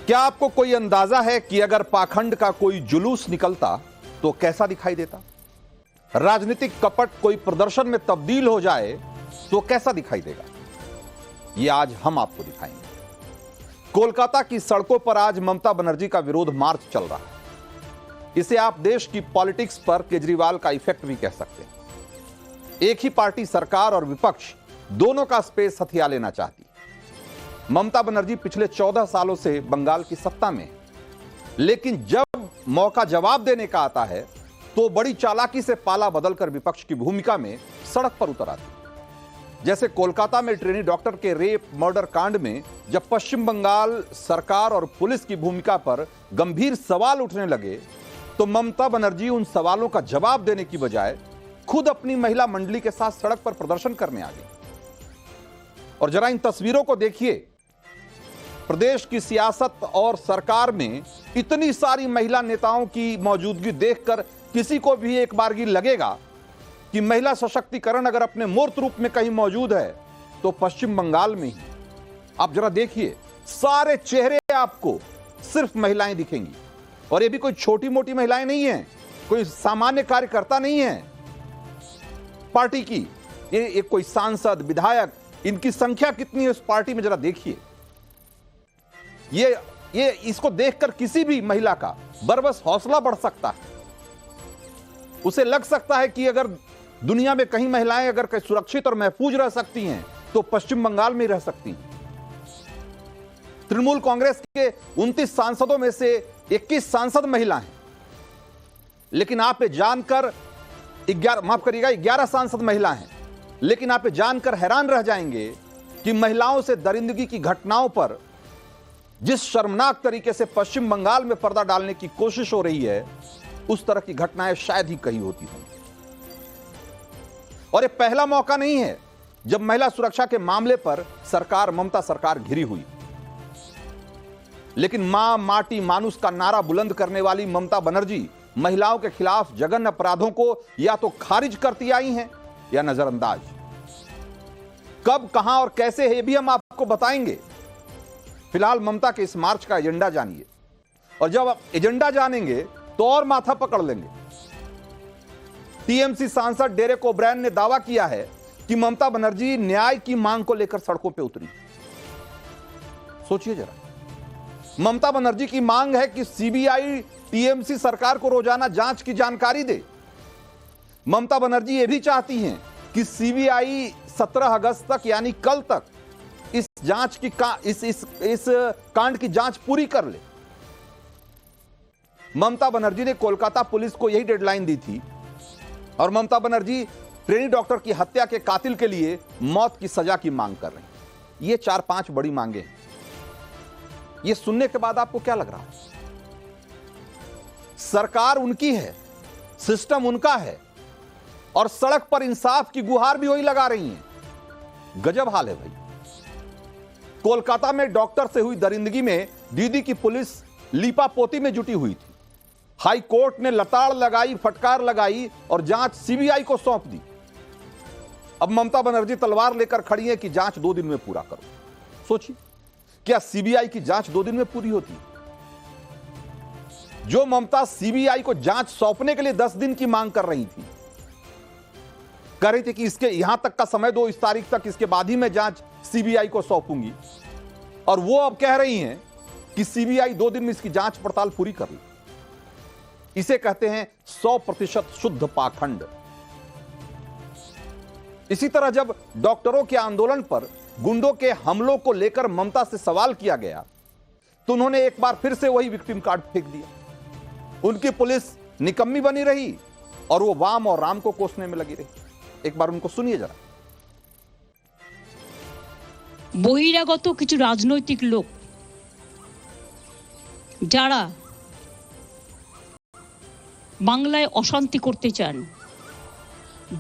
क्या आपको कोई अंदाजा है कि अगर पाखंड का कोई जुलूस निकलता तो कैसा दिखाई देता? राजनीतिक कपट कोई प्रदर्शन में तब्दील हो जाए तो कैसा दिखाई देगा? यह आज हम आपको दिखाएंगे। कोलकाता की सड़कों पर आज ममता बनर्जी का विरोध मार्च चल रहा है। इसे आप देश की पॉलिटिक्स पर केजरीवाल का इफेक्ट भी कह सकते हैं। एक ही पार्टी सरकार और विपक्ष दोनों का स्पेस हथिया लेना चाहती है। ममता बनर्जी पिछले 14 सालों से बंगाल की सत्ता में है, लेकिन जब मौका जवाब देने का आता है तो बड़ी चालाकी से पाला बदलकर विपक्ष की भूमिका में सड़क पर उतर आती है। जैसे कोलकाता में ट्रेनी डॉक्टर के रेप मर्डर कांड में जब पश्चिम बंगाल सरकार और पुलिस की भूमिका पर गंभीर सवाल उठने लगे तो ममता बनर्जी उन सवालों का जवाब देने की बजाय खुद अपनी महिला मंडली के साथ सड़क पर प्रदर्शन करने आ गई। और जरा इन तस्वीरों को देखिए। प्रदेश की सियासत और सरकार में इतनी सारी महिला नेताओं की मौजूदगी देखकर किसी को भी एक बारगी लगेगा कि महिला सशक्तिकरण अगर अपने मूर्त रूप में कहीं मौजूद है तो पश्चिम बंगाल में ही। आप जरा देखिए, सारे चेहरे आपको सिर्फ महिलाएं दिखेंगी, और ये भी कोई छोटी मोटी महिलाएं नहीं है, कोई सामान्य कार्यकर्ता नहीं है पार्टी की। ये कोई सांसद, विधायक, इनकी संख्या कितनी है इस पार्टी में जरा देखिए। ये इसको देखकर किसी भी महिला का बरबस हौसला बढ़ सकता है। उसे लग सकता है कि अगर दुनिया में कहीं महिलाएं अगर कहीं सुरक्षित और महफूज रह सकती हैं तो पश्चिम बंगाल में रह सकती हैं। तृणमूल कांग्रेस के 29 सांसदों में से 21 सांसद महिला हैं, लेकिन आप ये जानकर 11 सांसद महिला हैं, लेकिन आप ये जानकर हैरान रह जाएंगे कि महिलाओं से दरिंदगी की घटनाओं पर जिस शर्मनाक तरीके से पश्चिम बंगाल में पर्दा डालने की कोशिश हो रही है, उस तरह की घटनाएं शायद ही कहीं होती होंगी। और ये पहला मौका नहीं है जब महिला सुरक्षा के मामले पर ममता सरकार घिरी हुई। लेकिन मां माटी मानुष का नारा बुलंद करने वाली ममता बनर्जी महिलाओं के खिलाफ जघन्य अपराधों को या तो खारिज करती आई हैं या नजरअंदाज। कब, कहां और कैसे है, ये भी हम आपको बताएंगे। फिलहाल ममता के इस मार्च का एजेंडा जानिए, और जब आप एजेंडा जानेंगे तो और माथा पकड़ लेंगे। टीएमसी सांसद डेरेक ओब्रायन ने दावा किया है कि ममता बनर्जी न्याय की मांग को लेकर सड़कों पर उतरी। सोचिए जरा, ममता बनर्जी की मांग है कि सीबीआई टीएमसी सरकार को रोजाना जांच की जानकारी दे। ममता बनर्जी यह भी चाहती हैं कि सीबीआई 17 अगस्त तक यानी कल तक इस जांच की इस कांड की जांच पूरी कर ले। ममता बनर्जी ने कोलकाता पुलिस को यही डेडलाइन दी थी, और ममता बनर्जी ट्रेनी डॉक्टर की हत्या के कातिल के लिए मौत की सजा की मांग कर रही हैं। ये 4-5 बड़ी मांगे हैं। ये सुनने के बाद आपको क्या लग रहा है? सरकार उनकी है, सिस्टम उनका है, और सड़क पर इंसाफ की गुहार भी वही लगा रही हैं। गजब हाल है भाई। कोलकाता में डॉक्टर से हुई दरिंदगी में दीदी की पुलिस लीपापोती में जुटी हुई थी। हाई कोर्ट ने लताड़ लगाई, फटकार लगाई और जांच सीबीआई को सौंप दी। अब ममता बनर्जी तलवार लेकर खड़ी है कि जांच 2 दिन में पूरा करो। सोचिए, क्या सीबीआई की जांच 2 दिन में पूरी होती? जो ममता सीबीआई को जांच सौंपने के लिए 10 दिन की मांग कर रही थी, कह रही थी कि इसके यहां तक का समय दो, इस तारीख तक, इसके बाद ही मैं जांच सीबीआई को सौंपूंगी, और वो अब कह रही हैं कि सीबीआई 2 दिन में इसकी जांच पड़ताल पूरी कर ले। इसे कहते हैं 100% शुद्ध पाखंड। इसी तरह जब डॉक्टरों के आंदोलन पर गुंडों के हमलों को लेकर ममता से सवाल किया गया तो उन्होंने एक बार फिर से वही विक्टिम कार्ड फेंक दिया। उनकी पुलिस निकम्मी बनी रही और वो वाम और राम को कोसने में लगी रही। एक बार उनको सुनिए जरा। বহিরাগত কিছু রাজনৈতিক লোক যারা বাংলায় অশান্তি করতে চান,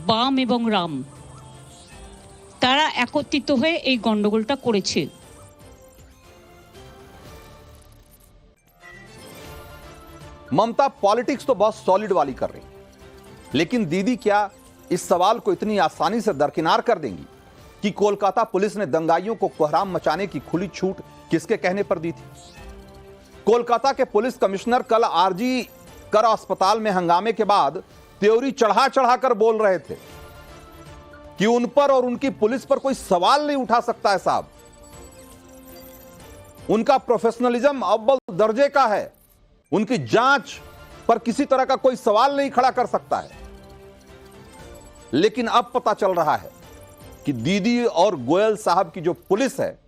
বাম এবং রাম, তারা একত্রিত হয়ে এই গন্ডগোলটা করেছে। ममता पॉलिटिक्स तो बहुत सॉलिड वाली कर रही, लेकिन दीदी क्या इस सवाल को इतनी आसानी से दरकिनार कर देंगी कि कोलकाता पुलिस ने दंगाइयों को कोहराम मचाने की खुली छूट किसके कहने पर दी थी? कोलकाता के पुलिस कमिश्नर कल आरजी कर अस्पताल में हंगामे के बाद त्योरी चढ़ा चढ़ाकर बोल रहे थे कि उन पर और उनकी पुलिस पर कोई सवाल नहीं उठा सकता है साहब। उनका प्रोफेशनलिज्म अव्वल दर्जे का है, उनकी जांच पर किसी तरह का कोई सवाल नहीं खड़ा कर सकता है। लेकिन अब पता चल रहा है कि दीदी और गोयल साहब की जो पुलिस है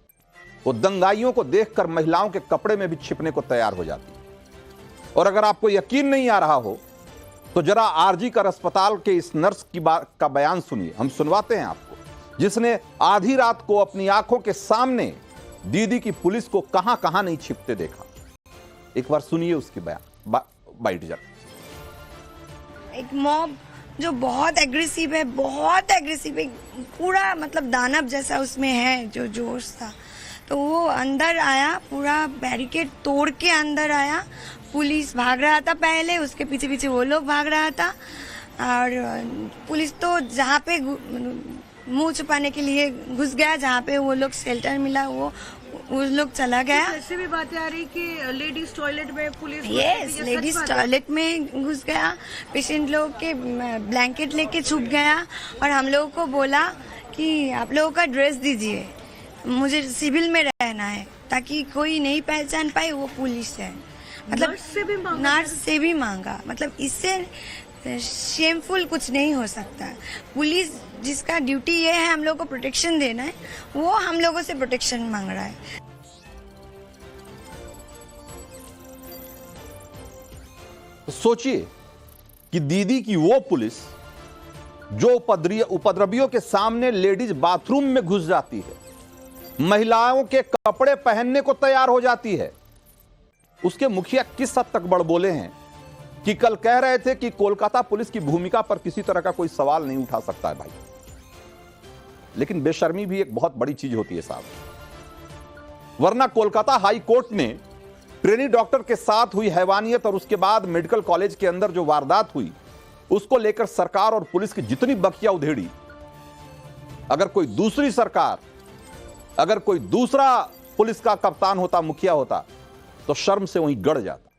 वो दंगाइयों को देखकर महिलाओं के कपड़े में भी छिपने को तैयार हो जाती है। और अगर आपको यकीन नहीं आ रहा हो तो जरा आरजी कर अस्पताल के इस नर्स की बात का बयान सुनिए, हम सुनवाते हैं आपको, जिसने आधी रात को अपनी आंखों के सामने दीदी की पुलिस को कहां कहां नहीं छिपते देखा। एक बार सुनिए उसकी बयान, बाइट जरा। एक मॉब जो बहुत एग्रेसिव है, बहुत एग्रेसिव है, पूरा मतलब दानव जैसा उसमें है जो जोश था। तो वो अंदर आया, पूरा बैरिकेड तोड़ के अंदर आया। पुलिस भाग रहा था पहले, उसके पीछे पीछे वो लोग भाग रहा था। और पुलिस तो जहाँ पे मुंह छुपाने के लिए घुस गया, जहाँ पे वो लोग शेल्टर मिला वो लोग चला गया। ऐसे भी बातें आ रही कि लेडीज टॉयलेट में पुलिस, यस, लेडीज टॉयलेट में घुस गया, पेशेंट लोग के ब्लैंकेट लेके छुप गया और हम लोगों को बोला कि आप लोगों का ड्रेस दीजिए, मुझे सिविल में रहना है, ताकि कोई नहीं पहचान पाए वो पुलिस है। मतलब नर्स से भी मांगा। मतलब इससे शेमफुल कुछ नहीं हो सकता। पुलिस जिसका ड्यूटी ये है हम लोग को प्रोटेक्शन देना है, वो हम लोगों से प्रोटेक्शन मांग रहा है। सोचिए कि दीदी की वो पुलिस जो उपद्रवियों के सामने लेडीज बाथरूम में घुस जाती है, महिलाओं के कपड़े पहनने को तैयार हो जाती है। उसके मुखिया किस हद तक बड़बोले हैं कि कल कह रहे थे कि कोलकाता पुलिस की भूमिका पर किसी तरह का कोई सवाल नहीं उठा सकता है भाई। लेकिन बेशर्मी भी एक बहुत बड़ी चीज होती है साहब, वरना कोलकाता हाई कोर्ट ने ट्रेनी डॉक्टर के साथ हुई हैवानियत और उसके बाद मेडिकल कॉलेज के अंदर जो वारदात हुई उसको लेकर सरकार और पुलिस की जितनी बखिया उधेड़ी, अगर कोई दूसरी सरकार, अगर कोई दूसरा पुलिस का कप्तान होता, मुखिया होता, तो शर्म से वहीं गड़ जाता।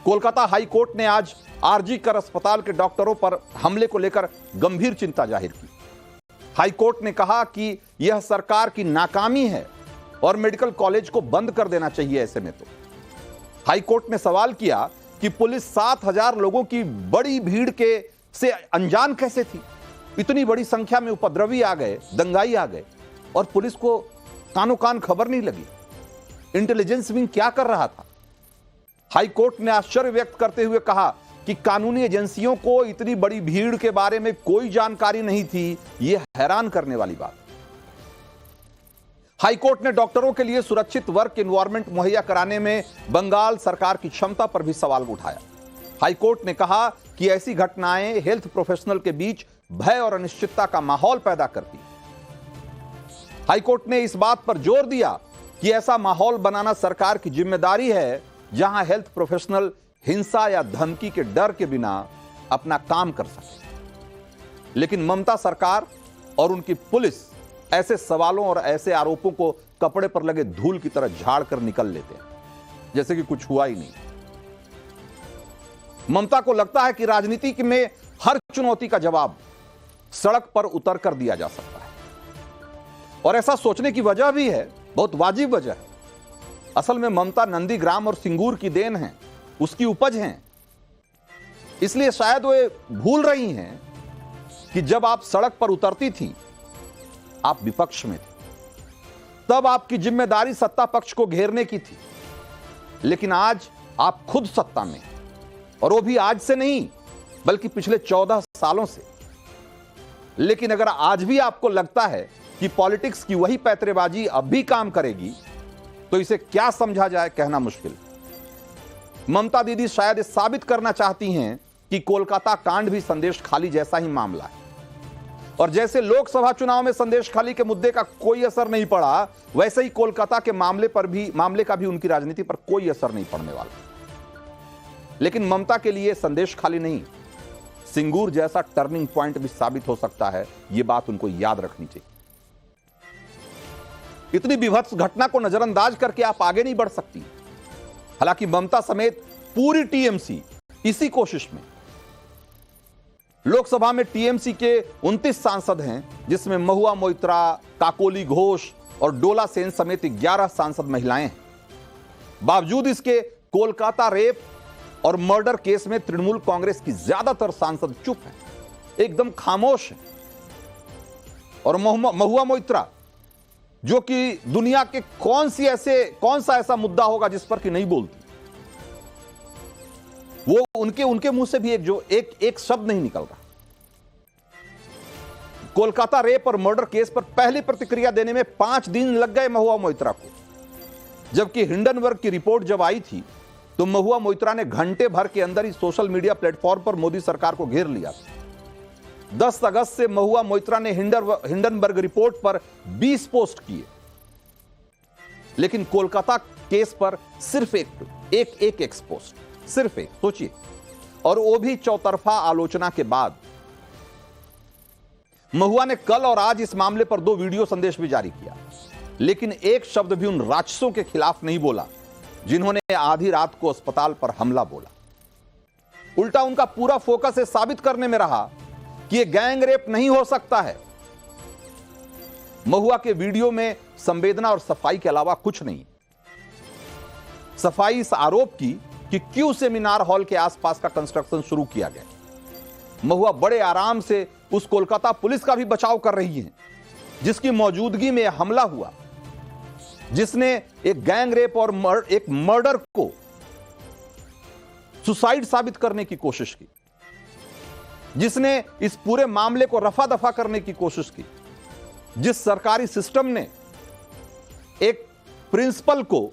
कोलकाता हाई कोर्ट ने आज आरजी कर अस्पताल के डॉक्टरों पर हमले को लेकर गंभीर चिंता जाहिर की। हाई कोर्ट ने कहा कि यह सरकार की नाकामी है और मेडिकल कॉलेज को बंद कर देना चाहिए। ऐसे में तो हाई कोर्ट ने सवाल किया कि पुलिस 7,000 लोगों की बड़ी भीड़ के से अनजान कैसे थी? इतनी बड़ी संख्या में उपद्रवी आ गए, दंगाई आ गए और पुलिस को कानो कान खबर नहीं लगी। इंटेलिजेंस विंग क्या कर रहा था? हाई कोर्ट ने आश्चर्य व्यक्त करते हुए कहा कि कानूनी एजेंसियों को इतनी बड़ी भीड़ के बारे में कोई जानकारी नहीं थी। यह हैरान करने वाली बात। हाई कोर्ट ने डॉक्टरों के लिए सुरक्षित वर्क एनवायरनमेंट मुहैया कराने में बंगाल सरकार की क्षमता पर भी सवाल उठाया। हाई कोर्ट ने कहा कि ऐसी घटनाएं हेल्थ प्रोफेशनल के बीच भय और अनिश्चितता का माहौल पैदा करती। हाई कोर्ट ने इस बात पर जोर दिया कि ऐसा माहौल बनाना सरकार की जिम्मेदारी है जहां हेल्थ प्रोफेशनल हिंसा या धमकी के डर के बिना अपना काम कर सके। लेकिन ममता सरकार और उनकी पुलिस ऐसे सवालों और ऐसे आरोपों को कपड़े पर लगे धूल की तरह झाड़ कर निकल लेते हैं, जैसे कि कुछ हुआ ही नहीं। ममता को लगता है कि राजनीति में हर चुनौती का जवाब सड़क पर उतर कर दिया जा सकता है। और ऐसा सोचने की वजह भी है, बहुत वाजिब वजह है। असल में ममता नंदीग्राम और सिंगूर की देन है, उसकी उपज है। इसलिए शायद वे भूल रही हैं कि जब आप सड़क पर उतरती थी, आप विपक्ष में थे, तब आपकी जिम्मेदारी सत्ता पक्ष को घेरने की थी। लेकिन आज आप खुद सत्ता में, और वो भी आज से नहीं बल्कि पिछले 14 सालों से। लेकिन अगर आज भी आपको लगता है कि पॉलिटिक्स की वही पैतरेबाजी अब भी काम करेगी, तो इसे क्या समझा जाए, कहना मुश्किल। ममता दीदी शायद साबित करना चाहती हैं कि कोलकाता कांड भी संदेश खाली जैसा ही मामला है, और जैसे लोकसभा चुनाव में संदेश खाली के मुद्दे का कोई असर नहीं पड़ा, वैसे ही कोलकाता के मामले का भी उनकी राजनीति पर कोई असर नहीं पड़ने वाला। लेकिन ममता के लिए संदेश खाली नहीं, सिंगूर जैसा टर्निंग पॉइंट भी साबित हो सकता है। यह बात उनको याद रखनी चाहिए। इतनी विभत्स घटना को नजरअंदाज करके आप आगे नहीं बढ़ सकती। हालांकि ममता समेत पूरी टीएमसी इसी कोशिश में। लोकसभा में टीएमसी के 29 सांसद हैं, जिसमें महुआ मोइत्रा, काकोली घोष और डोला सेन समेत 11 सांसद महिलाएं हैं। बावजूद इसके कोलकाता रेप और मर्डर केस में तृणमूल कांग्रेस की ज्यादातर सांसद चुप हैं, एकदम खामोश हैं। और महुआ मोइत्रा, जो कि दुनिया के कौन सा ऐसा मुद्दा होगा जिस पर कि नहीं बोलती, वो उनके मुंह से भी एक शब्द नहीं निकल रहा। कोलकाता रेप और मर्डर केस पर पहली प्रतिक्रिया देने में 5 दिन लग गए महुआ मोइत्रा को, जबकि हिंडनबर्ग की रिपोर्ट जब आई थी तो महुआ मोइत्रा ने घंटे भर के अंदर ही सोशल मीडिया प्लेटफॉर्म पर मोदी सरकार को घेर लिया। 10 अगस्त से महुआ मोइत्रा ने हिंडनबर्ग रिपोर्ट पर 20 पोस्ट किए, लेकिन कोलकाता केस पर सिर्फ एक एक्सपोस्ट, सिर्फ एक। सोचिए, और वो भी चौतरफा आलोचना के बाद। महुआ ने कल और आज इस मामले पर 2 वीडियो संदेश भी जारी किया, लेकिन एक शब्द भी उन राक्षसों के खिलाफ नहीं बोला जिन्होंने आधी रात को अस्पताल पर हमला बोला। उल्टा उनका पूरा फोकस ये साबित करने में रहा कि यह गैंग रेप नहीं हो सकता है। महुआ के वीडियो में संवेदना और सफाई के अलावा कुछ नहीं। सफाई इस आरोप की कि क्यों सेमिनार हॉल के आसपास का कंस्ट्रक्शन शुरू किया गया। महुआ बड़े आराम से उस कोलकाता पुलिस का भी बचाव कर रही है जिसकी मौजूदगी में हमला हुआ, जिसने एक गैंग रेप और एक मर्डर को सुसाइड साबित करने की कोशिश की, जिसने इस पूरे मामले को रफा दफा करने की कोशिश की, जिस सरकारी सिस्टम ने एक प्रिंसिपल को,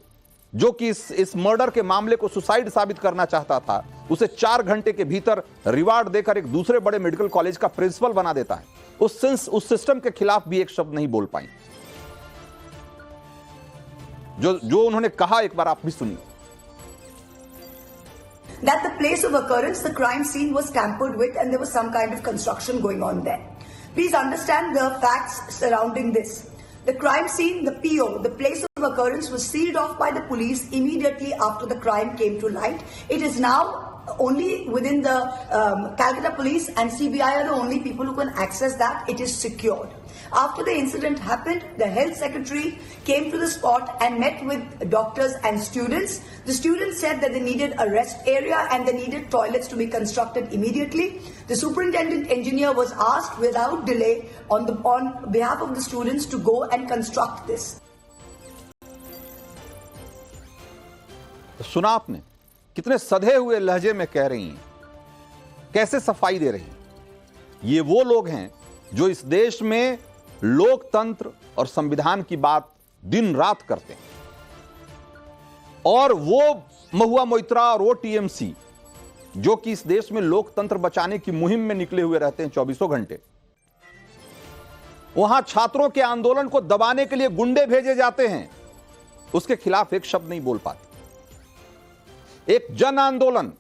जो कि इस मर्डर के मामले को सुसाइड साबित करना चाहता था, उसे 4 घंटे के भीतर रिवार्ड देकर एक दूसरे बड़े मेडिकल कॉलेज का प्रिंसिपल बना देता है, उस सिस्टम के खिलाफ भी एक शब्द नहीं बोल पाई। जो उन्होंने कहा, एक बार आप भी सुनिए। That the place of occurrence, the crime scene, was tampered with and there was some kind of construction going on there. Please understand the facts surrounding this. The crime scene, the PO, the place of occurrence, was sealed off by the police immediately after the crime came to light. It is now only within the Calcutta police and CBI are the only people who can access that. It is secured. After the incident happened, the health secretary came to the spot and met with doctors and students. The students said that they needed a rest area and they needed toilets to be constructed immediately. The superintendent engineer was asked without delay on behalf of the students to go and construct this. सुना आपने, कितने सधे हुए लहजे में कह रही हैं, कैसे सफाई दे रही हैं। ये वो लोग हैं जो इस देश में लोकतंत्र और संविधान की बात दिन रात करते हैं, और वो महुआ मोइत्रा और वो टीएमसी जो कि इस देश में लोकतंत्र बचाने की मुहिम में निकले हुए रहते हैं 24 घंटे। वहां छात्रों के आंदोलन को दबाने के लिए गुंडे भेजे जाते हैं, उसके खिलाफ एक शब्द नहीं बोल पाते। एक जन आंदोलन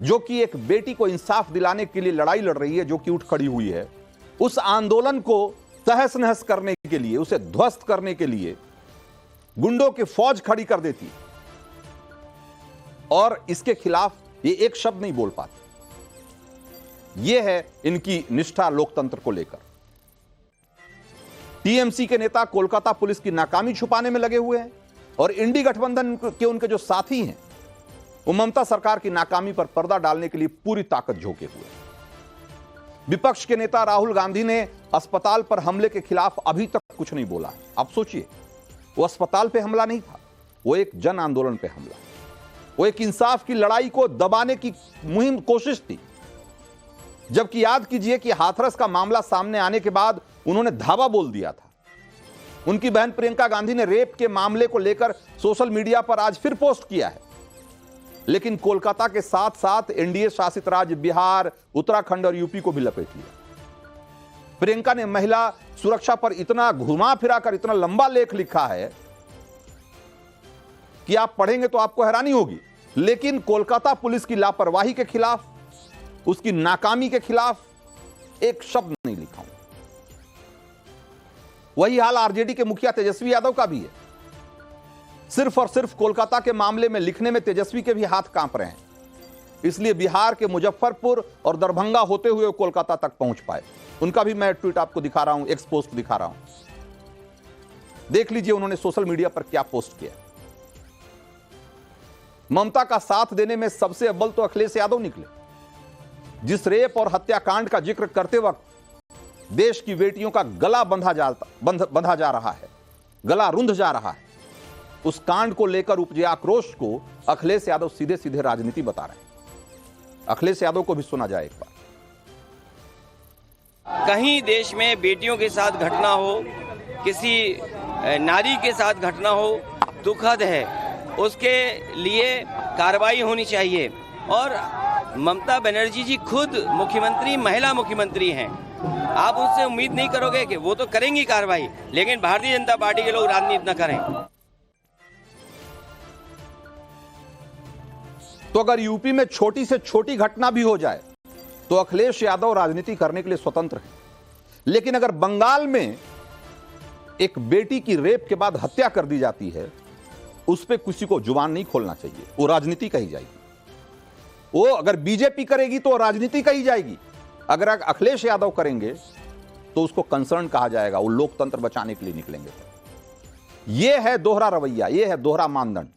जो कि एक बेटी को इंसाफ दिलाने के लिए लड़ाई लड़ रही है, जो कि उठ खड़ी हुई है, उस आंदोलन को तहस नहस करने के लिए, उसे ध्वस्त करने के लिए गुंडों की फौज खड़ी कर देती, और इसके खिलाफ ये एक शब्द नहीं बोल पाते। ये है इनकी निष्ठा लोकतंत्र को लेकर। टीएमसी के नेता कोलकाता पुलिस की नाकामी छुपाने में लगे हुए हैं, और इंडी गठबंधन के उनके जो साथी हैं वो ममता सरकार की नाकामी पर पर्दा डालने के लिए पूरी ताकत झोंके हुए। विपक्ष के नेता राहुल गांधी ने अस्पताल पर हमले के खिलाफ अभी तक कुछ नहीं बोला। आप सोचिए, वो अस्पताल पे हमला नहीं था, वो एक जन आंदोलन पे हमला, वो एक इंसाफ की लड़ाई को दबाने की मुहिम कोशिश थी। जबकि याद कीजिए कि हाथरस का मामला सामने आने के बाद उन्होंने धावा बोल दिया था। उनकी बहन प्रियंका गांधी ने रेप के मामले को लेकर सोशल मीडिया पर आज फिर पोस्ट किया है, लेकिन कोलकाता के साथ साथ एनडीए शासित राज्य बिहार, उत्तराखंड और यूपी को भी लपेट लिया। प्रियंका ने महिला सुरक्षा पर इतना घुमा फिरा कर इतना लंबा लेख लिखा है कि आप पढ़ेंगे तो आपको हैरानी होगी, लेकिन कोलकाता पुलिस की लापरवाही के खिलाफ, उसकी नाकामी के खिलाफ एक शब्द नहीं लिखा हूं। वही हाल आरजेडी के मुखिया तेजस्वी यादव का भी है। सिर्फ और सिर्फ कोलकाता के मामले में लिखने में तेजस्वी के भी हाथ कांप रहे हैं, इसलिए बिहार के मुजफ्फरपुर और दरभंगा होते हुए कोलकाता तक पहुंच पाए। उनका भी मैं ट्वीट आपको दिखा रहा हूं, एक्स पोस्ट दिखा रहा हूं, देख लीजिए उन्होंने सोशल मीडिया पर क्या पोस्ट किया। ममता का साथ देने में सबसे अव्वल तो अखिलेश यादव निकले। जिस रेप और हत्याकांड का जिक्र करते वक्त देश की बेटियों का गला बंधा जा रहा है, गला रुंध जा रहा है, उस कांड को लेकर उपजे आक्रोश को अखिलेश यादव सीधे सीधे राजनीति बता रहे हैं। अखिलेश यादव को भी सुना जाए एक बार। कहीं देश में बेटियों के साथ घटना हो, किसी नारी के साथ घटना हो, दुखद है, उसके लिए कार्रवाई होनी चाहिए। और ममता बनर्जी जी खुद मुख्यमंत्री, महिला मुख्यमंत्री हैं, आप उनसे उम्मीद नहीं करोगे कि वो तो करेंगी कार्रवाई, लेकिन भारतीय जनता पार्टी के लोग राजनीति न करें। तो अगर यूपी में छोटी से छोटी घटना भी हो जाए तो अखिलेश यादव राजनीति करने के लिए स्वतंत्र हैं, लेकिन अगर बंगाल में एक बेटी की रेप के बाद हत्या कर दी जाती है, उस पर किसी को जुबान नहीं खोलना चाहिए, वो राजनीति कही जाएगी। वो अगर बीजेपी करेगी तो राजनीति कही जाएगी, अगर अखिलेश यादव करेंगे तो उसको कंसर्न कहा जाएगा, वो लोकतंत्र बचाने के लिए निकलेंगे। यह है दोहरा रवैया, यह है दोहरा मानदंड।